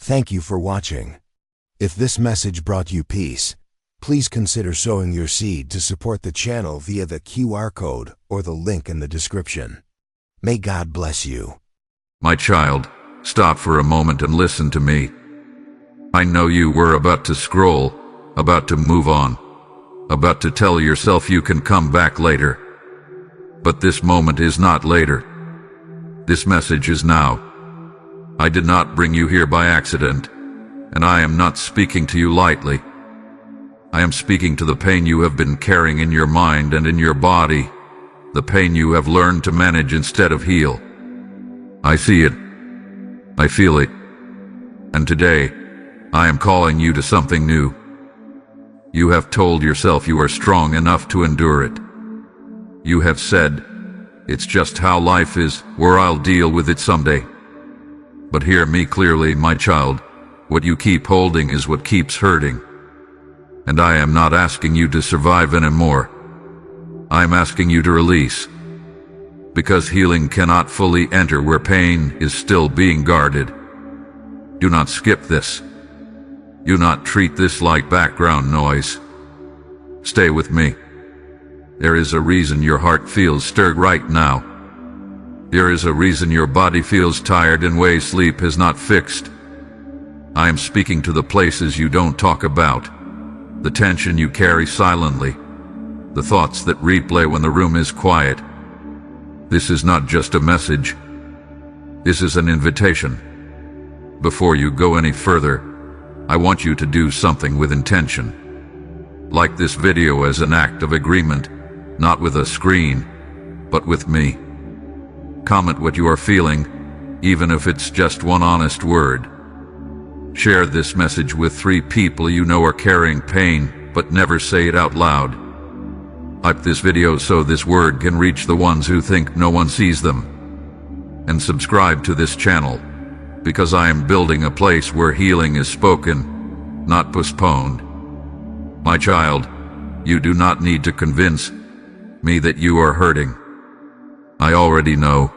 Thank you for watching. If this message brought you peace, please consider sowing your seed to support the channel via the QR code or the link in the description. May God bless you. My child, stop for a moment and listen to me. I know you were about to scroll, about to move on, about to tell yourself you can come back later. But this moment is not later. This message is now. I did not bring you here by accident, and I am not speaking to you lightly. I am speaking to the pain you have been carrying in your mind and in your body, the pain you have learned to manage instead of heal. I see it. I feel it. And today, I am calling you to something new. You have told yourself you are strong enough to endure it. You have said, it's just how life is, or I'll deal with it someday. But hear me clearly, my child. What you keep holding is what keeps hurting. And I am not asking you to survive anymore. I am asking you to release. Because healing cannot fully enter where pain is still being guarded. Do not skip this. Do not treat this like background noise. Stay with me. There is a reason your heart feels stirred right now. There is a reason your body feels tired in ways sleep has not fixed. I am speaking to the places you don't talk about, the tension you carry silently, the thoughts that replay when the room is quiet. This is not just a message. This is an invitation. Before you go any further, I want you to do something with intention. Like this video as an act of agreement, not with a screen, but with me. Comment what you are feeling, even if it's just one honest word. Share this message with 3 people you know are carrying pain, but never say it out loud. Hype this video so this word can reach the ones who think no one sees them. And subscribe to this channel, because I am building a place where healing is spoken, not postponed. My child, you do not need to convince me that you are hurting. I already know.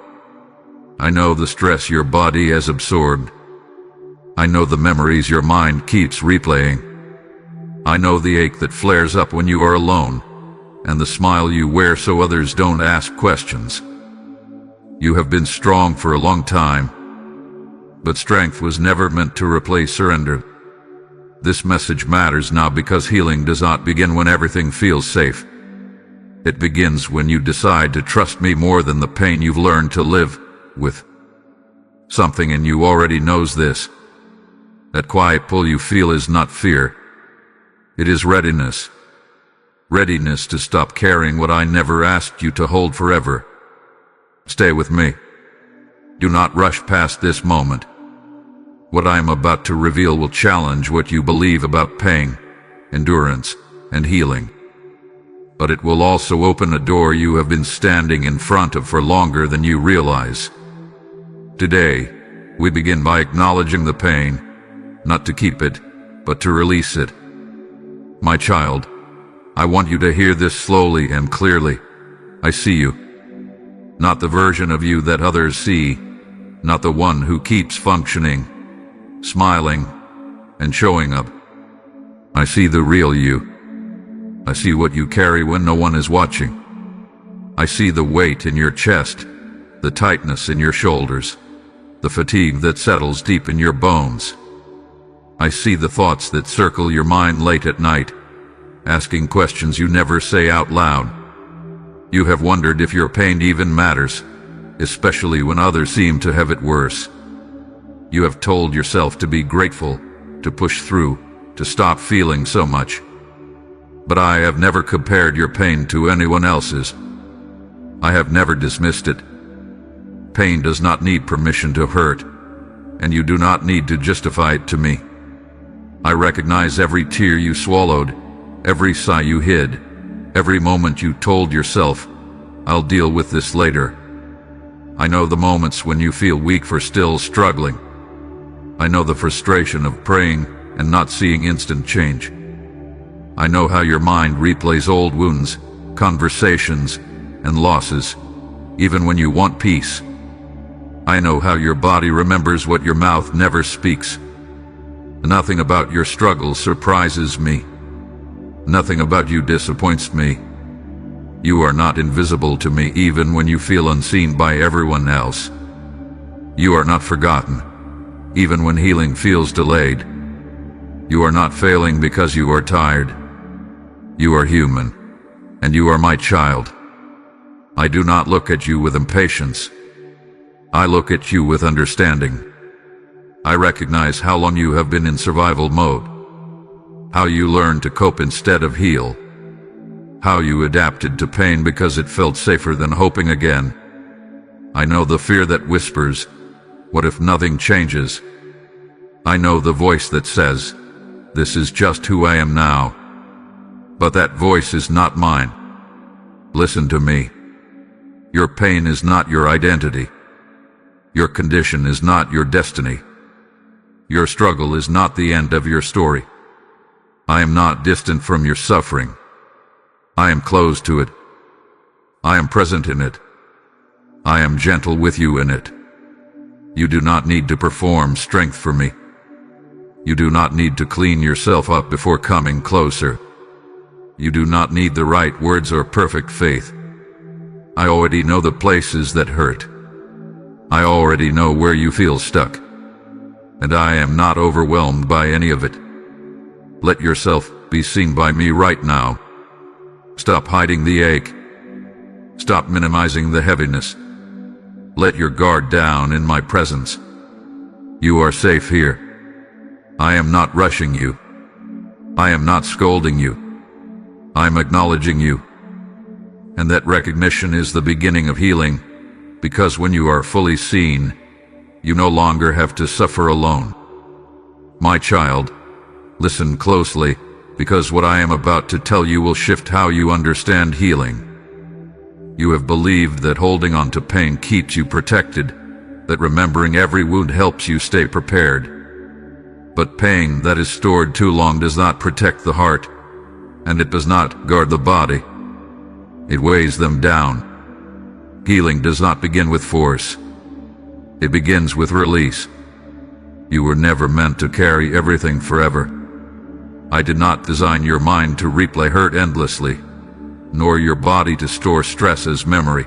I know the stress your body has absorbed. I know the memories your mind keeps replaying. I know the ache that flares up when you are alone, and the smile you wear so others don't ask questions. You have been strong for a long time, but strength was never meant to replace surrender. This message matters now because healing does not begin when everything feels safe. It begins when you decide to trust me more than the pain you've learned to live with. Something in you already knows this. That quiet pull you feel is not fear. It is readiness. Readiness to stop carrying what I never asked you to hold forever. Stay with me. Do not rush past this moment. What I am about to reveal will challenge what you believe about pain, endurance, and healing. But it will also open a door you have been standing in front of for longer than you realize. Today, we begin by acknowledging the pain, not to keep it, but to release it. My child, I want you to hear this slowly and clearly. I see you. Not the version of you that others see, not the one who keeps functioning, smiling, and showing up. I see the real you. I see what you carry when no one is watching. I see the weight in your chest, the tightness in your shoulders, the fatigue that settles deep in your bones. I see the thoughts that circle your mind late at night, asking questions you never say out loud. You have wondered if your pain even matters, especially when others seem to have it worse. You have told yourself to be grateful, to push through, to stop feeling so much. But I have never compared your pain to anyone else's. I have never dismissed it. Pain does not need permission to hurt, and you do not need to justify it to me. I recognize every tear you swallowed, every sigh you hid, every moment you told yourself, I'll deal with this later. I know the moments when you feel weak for still struggling. I know the frustration of praying and not seeing instant change. I know how your mind replays old wounds, conversations, and losses, even when you want peace. I know how your body remembers what your mouth never speaks, Nothing about your struggle surprises me. Nothing about you disappoints me. You are not invisible to me even when you feel unseen by everyone else. You are not forgotten, even when healing feels delayed. You are not failing because you are tired. You are human, and you are my child. I do not look at you with impatience. I look at you with understanding. I recognize how long you have been in survival mode, how you learned to cope instead of heal, how you adapted to pain because it felt safer than hoping again. I know the fear that whispers, "What if nothing changes?" I know the voice that says, "This is just who I am now." But that voice is not mine. Listen to me. Your pain is not your identity. Your condition is not your destiny. Your struggle is not the end of your story. I am not distant from your suffering. I am close to it. I am present in it. I am gentle with you in it. You do not need to perform strength for me. You do not need to clean yourself up before coming closer. You do not need the right words or perfect faith. I already know the places that hurt. I already know where you feel stuck. And I am not overwhelmed by any of it. Let yourself be seen by me right now. Stop hiding the ache. Stop minimizing the heaviness. Let your guard down in my presence. You are safe here. I am not rushing you. I am not scolding you. I am acknowledging you. And that recognition is the beginning of healing, because when you are fully seen, you no longer have to suffer alone. My child, listen closely, because what I am about to tell you will shift how you understand healing. You have believed that holding on to pain keeps you protected, that remembering every wound helps you stay prepared. But pain that is stored too long does not protect the heart, and it does not guard the body. It weighs them down. Healing does not begin with force. It begins with release. You were never meant to carry everything forever. I did not design your mind to replay hurt endlessly, nor your body to store stress as memory.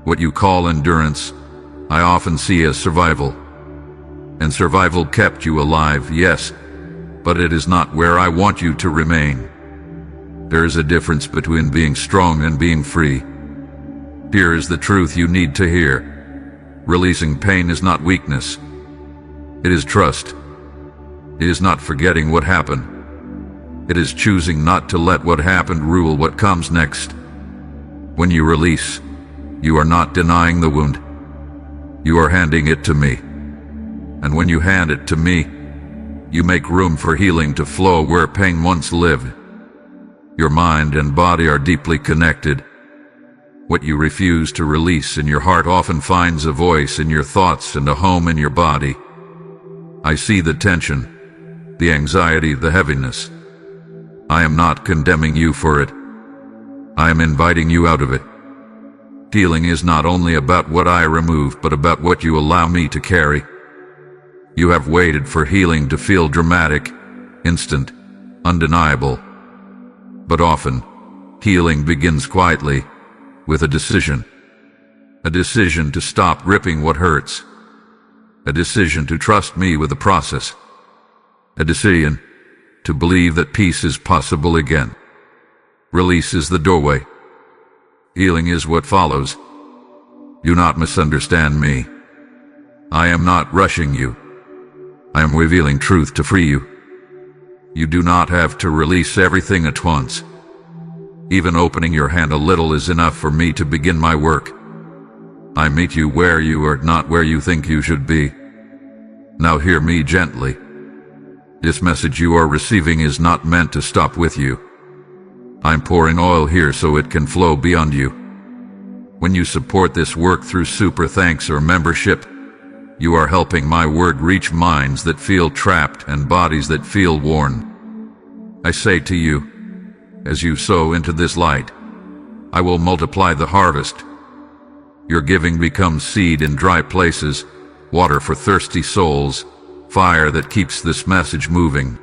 What you call endurance, I often see as survival. And survival kept you alive, yes, but it is not where I want you to remain. There is a difference between being strong and being free. Here is the truth you need to hear. Releasing pain is not weakness. It is trust. It is not forgetting what happened. It is choosing not to let what happened rule what comes next. When you release, you are not denying the wound. You are handing it to me. And when you hand it to me, you make room for healing to flow where pain once lived. Your mind and body are deeply connected. What you refuse to release in your heart often finds a voice in your thoughts and a home in your body. I see the tension, the anxiety, the heaviness. I am not condemning you for it. I am inviting you out of it. Healing is not only about what I remove, but about what you allow me to carry. You have waited for healing to feel dramatic, instant, undeniable. But often, healing begins quietly, with a decision. A decision to stop ripping what hurts. A decision to trust me with the process. A decision to believe that peace is possible again. Release is the doorway. Healing is what follows. Do not misunderstand me. I am not rushing you. I am revealing truth to free you. You do not have to release everything at once. Even opening your hand a little is enough for me to begin my work. I meet you where you are, not where you think you should be. Now hear me gently. This message you are receiving is not meant to stop with you. I'm pouring oil here so it can flow beyond you. When you support this work through super thanks or membership, you are helping my word reach minds that feel trapped and bodies that feel worn. I say to you, as you sow into this light, I will multiply the harvest. Your giving becomes seed in dry places, water for thirsty souls, fire that keeps this message moving.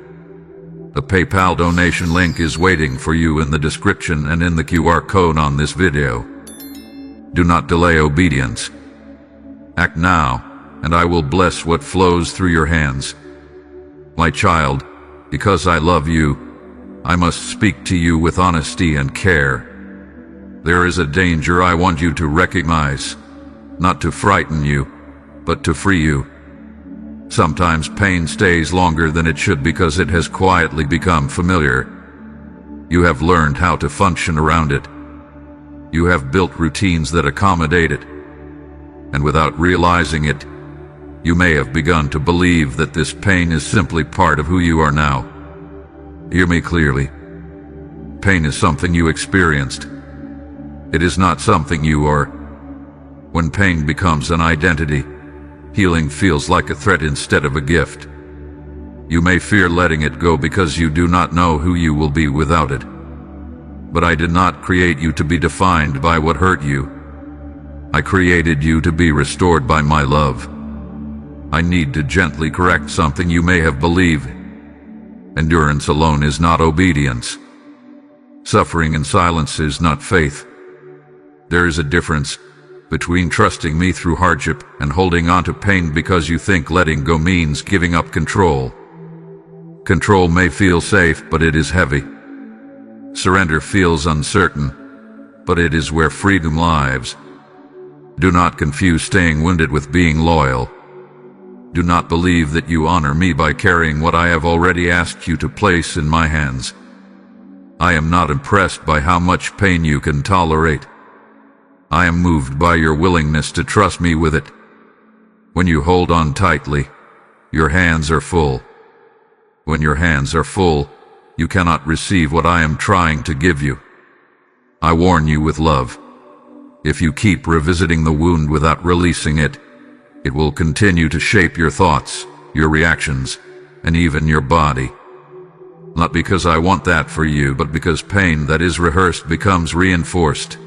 The PayPal donation link is waiting for you in the description and in the QR code on this video. Do not delay obedience. Act now, and I will bless what flows through your hands. My child, because I love you, I must speak to you with honesty and care. There is a danger I want you to recognize, not to frighten you, but to free you. Sometimes pain stays longer than it should because it has quietly become familiar. You have learned how to function around it. You have built routines that accommodate it. And without realizing it, you may have begun to believe that this pain is simply part of who you are now. Hear me clearly. Pain is something you experienced. It is not something you are. When pain becomes an identity, healing feels like a threat instead of a gift. You may fear letting it go because you do not know who you will be without it. But I did not create you to be defined by what hurt you. I created you to be restored by my love. I need to gently correct something you may have believed. Endurance alone is not obedience. Suffering in silence is not faith. There is a difference between trusting me through hardship and holding on to pain because you think letting go means giving up control. Control may feel safe, but it is heavy. Surrender feels uncertain, but it is where freedom lies. Do not confuse staying wounded with being loyal. Do not believe that you honor me by carrying what I have already asked you to place in my hands. I am not impressed by how much pain you can tolerate. I am moved by your willingness to trust me with it. When you hold on tightly, your hands are full. When your hands are full, you cannot receive what I am trying to give you. I warn you with love. If you keep revisiting the wound without releasing it, it will continue to shape your thoughts, your reactions, and even your body. Not because I want that for you, but because pain that is rehearsed becomes reinforced.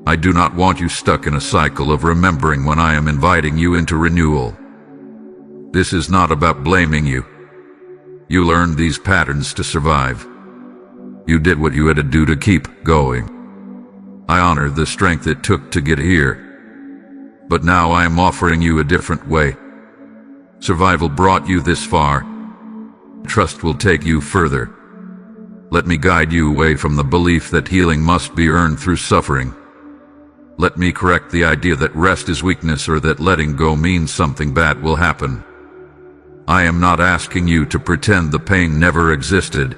I do not want you stuck in a cycle of remembering when I am inviting you into renewal. This is not about blaming you. You learned these patterns to survive. You did what you had to do to keep going. I honor the strength it took to get here. But now I am offering you a different way. Survival brought you this far. Trust will take you further. Let me guide you away from the belief that healing must be earned through suffering. Let me correct the idea that rest is weakness or that letting go means something bad will happen. I am not asking you to pretend the pain never existed.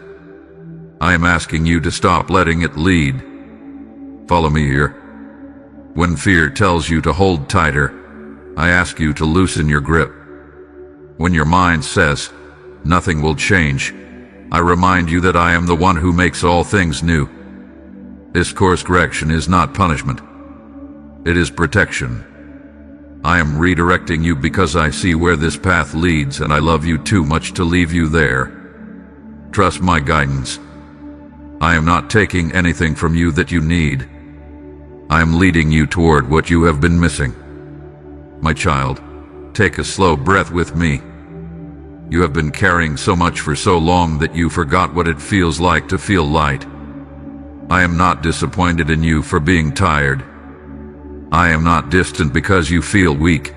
I am asking you to stop letting it lead. Follow me here. When fear tells you to hold tighter, I ask you to loosen your grip. When your mind says, nothing will change, I remind you that I am the one who makes all things new. This course correction is not punishment. It is protection. I am redirecting you because I see where this path leads and I love you too much to leave you there. Trust my guidance. I am not taking anything from you that you need. I am leading you toward what you have been missing. My child, take a slow breath with me. You have been carrying so much for so long that you forgot what it feels like to feel light. I am not disappointed in you for being tired. I am not distant because you feel weak.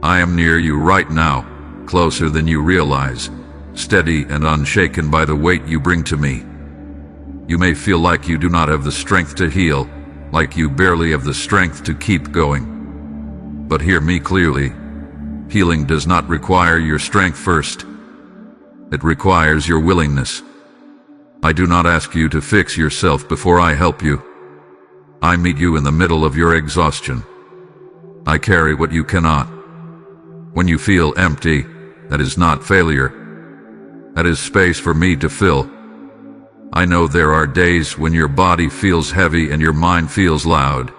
I am near you right now, closer than you realize, steady and unshaken by the weight you bring to me. You may feel like you do not have the strength to heal, like you barely have the strength to keep going. But hear me clearly. Healing does not require your strength first. It requires your willingness. I do not ask you to fix yourself before I help you. I meet you in the middle of your exhaustion. I carry what you cannot. When you feel empty, that is not failure. That is space for me to fill. I know there are days when your body feels heavy and your mind feels loud.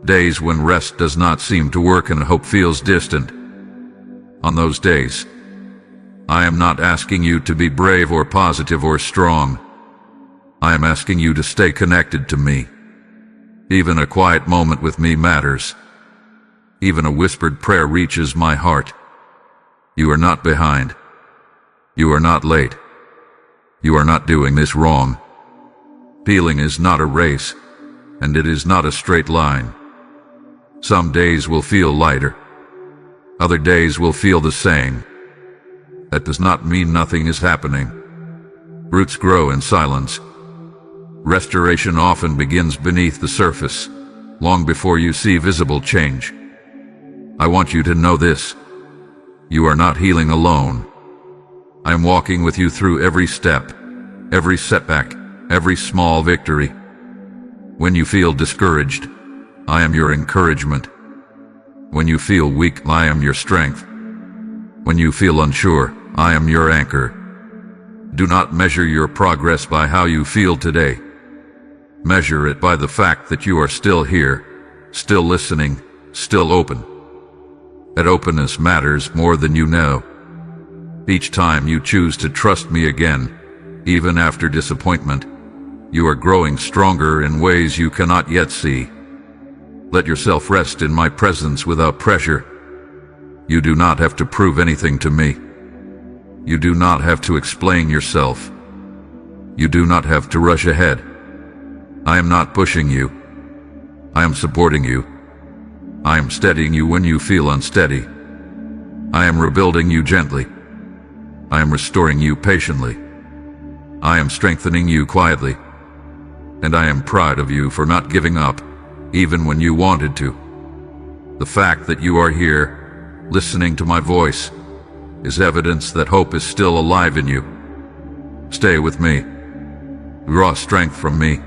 Days when rest does not seem to work and hope feels distant. On those days, I am not asking you to be brave or positive or strong. I am asking you to stay connected to me. Even a quiet moment with me matters. Even a whispered prayer reaches my heart. You are not behind. You are not late. You are not doing this wrong. Healing is not a race, and it is not a straight line. Some days will feel lighter. Other days will feel the same. That does not mean nothing is happening. Roots grow in silence. Restoration often begins beneath the surface, long before you see visible change. I want you to know this. You are not healing alone. I am walking with you through every step, every setback, every small victory. When you feel discouraged, I am your encouragement. When you feel weak, I am your strength. When you feel unsure, I am your anchor. Do not measure your progress by how you feel today. Measure it by the fact that you are still here, still listening, still open. That openness matters more than you know. Each time you choose to trust me again, even after disappointment, you are growing stronger in ways you cannot yet see. Let yourself rest in my presence without pressure. You do not have to prove anything to me. You do not have to explain yourself. You do not have to rush ahead. I am not pushing you. I am supporting you. I am steadying you when you feel unsteady. I am rebuilding you gently. I am restoring you patiently. I am strengthening you quietly. And I am proud of you for not giving up, even when you wanted to. The fact that you are here, listening to my voice, is evidence that hope is still alive in you. Stay with me. Draw strength from me.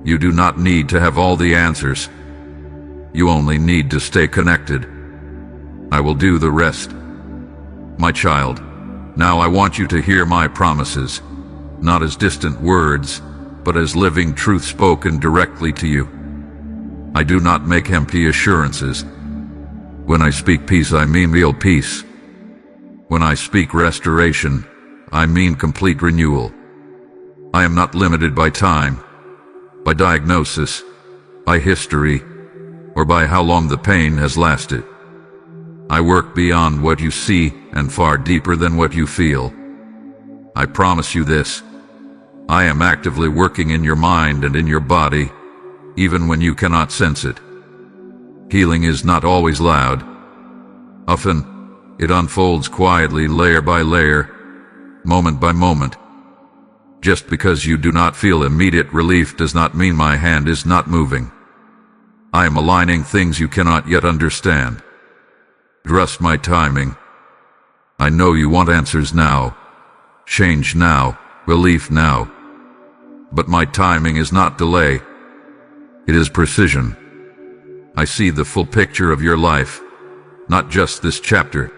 You do not need to have all the answers. You only need to stay connected. I will do the rest. My child, now I want you to hear my promises, not as distant words, but as living truth spoken directly to you. I do not make empty assurances. When I speak peace, I mean real peace. When I speak restoration, I mean complete renewal. I am not limited by time, by diagnosis, by history, or by how long the pain has lasted. I work beyond what you see and far deeper than what you feel. I promise you this. I am actively working in your mind and in your body, even when you cannot sense it. Healing is not always loud. Often, it unfolds quietly, layer by layer, moment by moment. Just because you do not feel immediate relief does not mean my hand is not moving. I am aligning things you cannot yet understand. Trust my timing. I know you want answers now, change now, relief now. But my timing is not delay. It is precision. I see the full picture of your life, not just this chapter.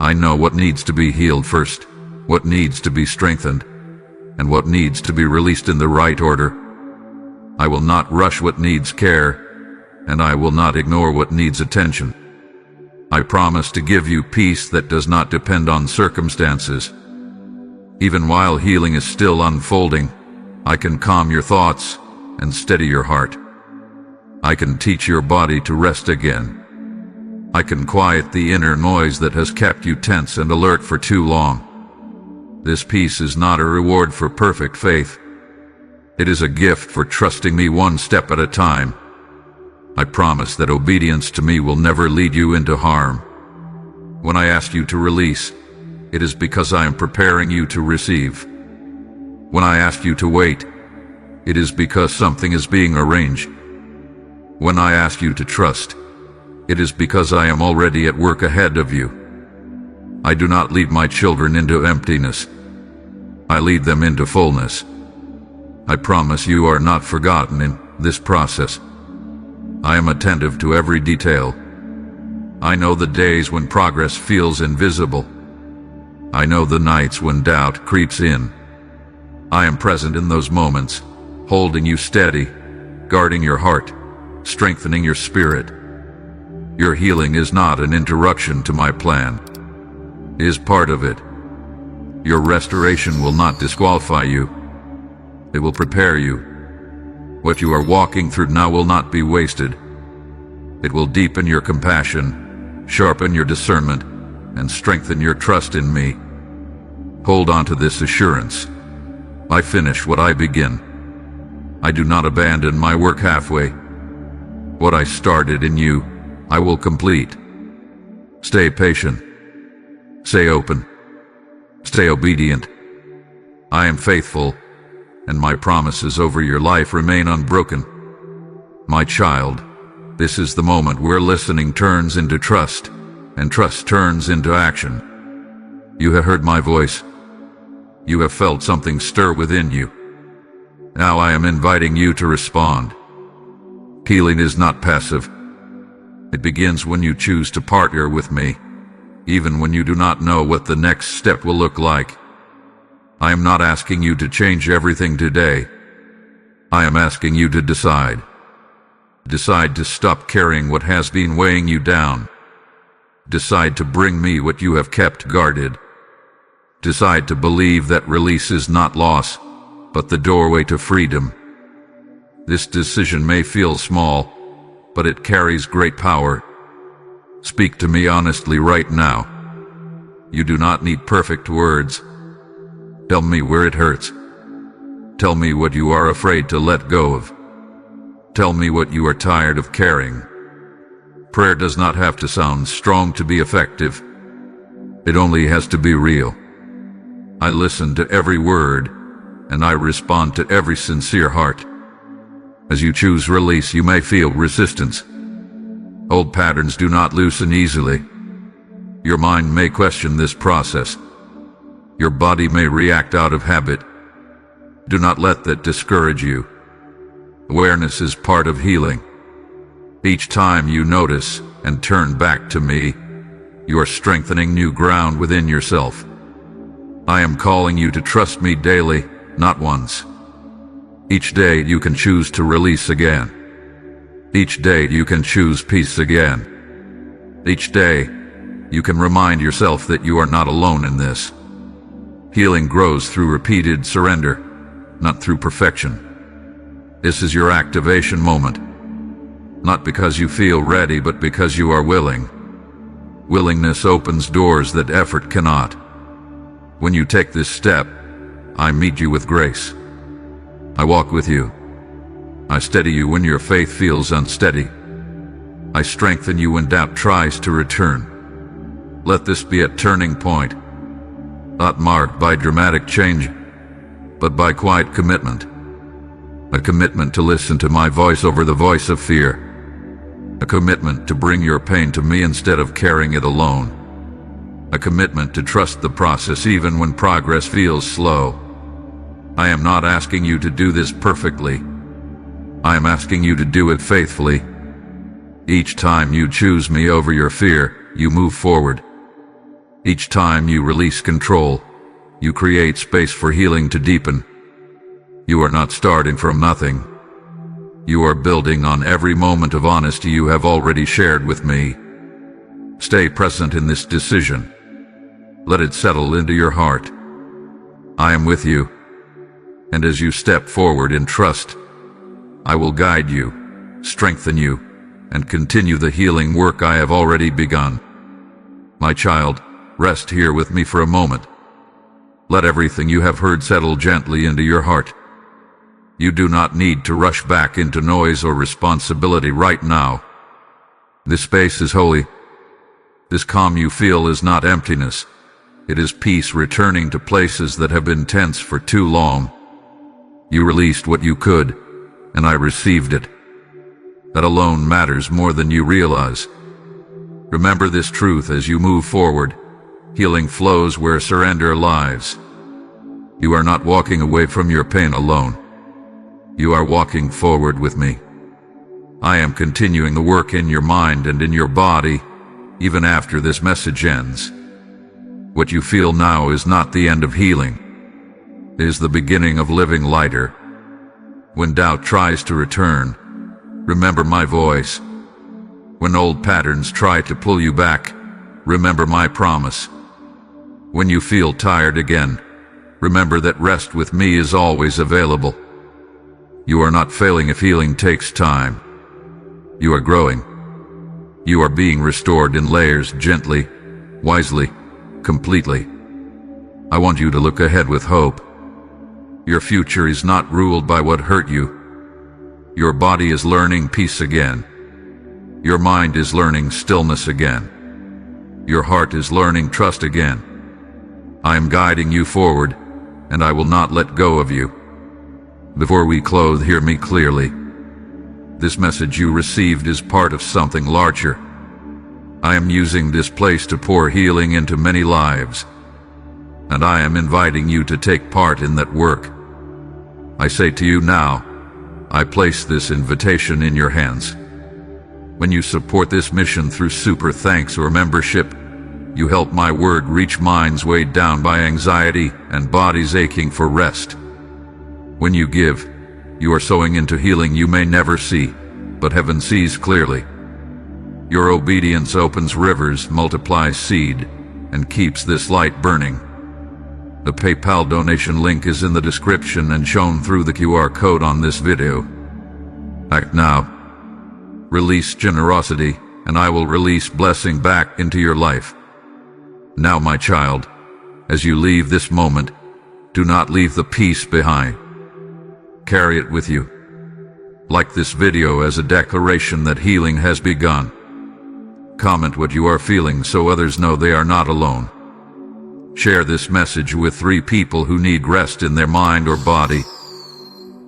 I know what needs to be healed first, what needs to be strengthened, and what needs to be released in the right order. I will not rush what needs care, and I will not ignore what needs attention. I promise to give you peace that does not depend on circumstances. Even while healing is still unfolding, I can calm your thoughts and steady your heart. I can teach your body to rest again. I can quiet the inner noise that has kept you tense and alert for too long. This peace is not a reward for perfect faith. It is a gift for trusting me one step at a time. I promise that obedience to me will never lead you into harm. When I ask you to release, it is because I am preparing you to receive. When I ask you to wait, it is because something is being arranged. When I ask you to trust, it is because I am already at work ahead of you. I do not lead my children into emptiness. I lead them into fullness. I promise you are not forgotten in this process. I am attentive to every detail. I know the days when progress feels invisible. I know the nights when doubt creeps in. I am present in those moments, holding you steady, guarding your heart, strengthening your spirit. Your healing is not an interruption to my plan. It is part of it. Your restoration will not disqualify you. It will prepare you. What you are walking through now will not be wasted. It will deepen your compassion, sharpen your discernment, and strengthen your trust in me. Hold on to this assurance. I finish what I begin. I do not abandon my work halfway. What I started in you, I will complete. Stay patient. Stay open. Stay obedient. I am faithful, and my promises over your life remain unbroken. My child, this is the moment where listening turns into trust, and trust turns into action. You have heard my voice. You have felt something stir within you. Now I am inviting you to respond. Healing is not passive. It begins when you choose to partner with me, even when you do not know what the next step will look like. I am not asking you to change everything today. I am asking you to decide. Decide to stop carrying what has been weighing you down. Decide to bring me what you have kept guarded. Decide to believe that release is not loss, but the doorway to freedom. This decision may feel small, but it carries great power. Speak to me honestly right now. You do not need perfect words. Tell me where it hurts. Tell me what you are afraid to let go of. Tell me what you are tired of carrying. Prayer does not have to sound strong to be effective. It only has to be real. I listen to every word, and I respond to every sincere heart. As you choose release, you may feel resistance. Old patterns do not loosen easily. Your mind may question this process. Your body may react out of habit. Do not let that discourage you. Awareness is part of healing. Each time you notice and turn back to me, you are strengthening new ground within yourself. I am calling you to trust me daily, not once. Each day you can choose to release again. Each day you can choose peace again. Each day you can remind yourself that you are not alone in this. Healing grows through repeated surrender, not through perfection. This is your activation moment. Not because you feel ready, but because you are willing. Willingness opens doors that effort cannot. When you take this step, I meet you with grace. I walk with you. I steady you when your faith feels unsteady. I strengthen you when doubt tries to return. Let this be a turning point, not marked by dramatic change, but by quiet commitment. A commitment to listen to my voice over the voice of fear. A commitment to bring your pain to me instead of carrying it alone. A commitment to trust the process even when progress feels slow. I am not asking you to do this perfectly. I am asking you to do it faithfully. Each time you choose me over your fear, you move forward. Each time you release control, you create space for healing to deepen. You are not starting from nothing. You are building on every moment of honesty you have already shared with me. Stay present in this decision. Let it settle into your heart. I am with you, and as you step forward in trust, I will guide you, strengthen you, and continue the healing work I have already begun. My child, rest here with me for a moment. Let everything you have heard settle gently into your heart. You do not need to rush back into noise or responsibility right now. This space is holy. This calm you feel is not emptiness. It is peace returning to places that have been tense for too long. You released what you could, and I received it. That alone matters more than you realize. Remember this truth as you move forward. Healing flows where surrender lies. You are not walking away from your pain alone. You are walking forward with me. I am continuing the work in your mind and in your body, even after this message ends. What you feel now is not the end of healing. It is the beginning of living lighter. When doubt tries to return, remember my voice. When old patterns try to pull you back, remember my promise. When you feel tired again, remember that rest with me is always available. You are not failing if healing takes time. You are growing. You are being restored in layers gently, wisely, completely. I want you to look ahead with hope. Your future is not ruled by what hurt you. Your body is learning peace again. Your mind is learning stillness again. Your heart is learning trust again. I am guiding you forward, and I will not let go of you. Before we close, hear me clearly. This message you received is part of something larger. I am using this place to pour healing into many lives, and I am inviting you to take part in that work. I say to you now, I place this invitation in your hands. When you support this mission through super thanks or membership, you help my word reach minds weighed down by anxiety and bodies aching for rest. When you give, you are sowing into healing you may never see, but heaven sees clearly. Your obedience opens rivers, multiplies seed, and keeps this light burning. The PayPal donation link is in the description and shown through the QR code on this video. Act now. Release generosity, and I will release blessing back into your life. Now, my child, as you leave this moment, do not leave the peace behind. Carry it with you. Like this video as a declaration that healing has begun. Comment what you are feeling so others know they are not alone. Share this message with 3 people who need rest in their mind or body.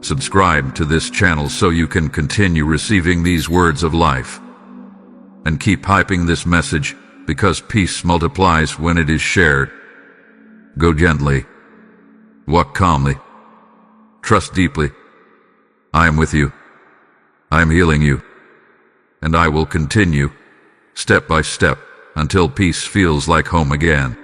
Subscribe to this channel so you can continue receiving these words of life. And keep hyping this message, because peace multiplies when it is shared. Go gently. Walk calmly. Trust deeply. I am with you. I am healing you. And I will continue, step by step, until peace feels like home again.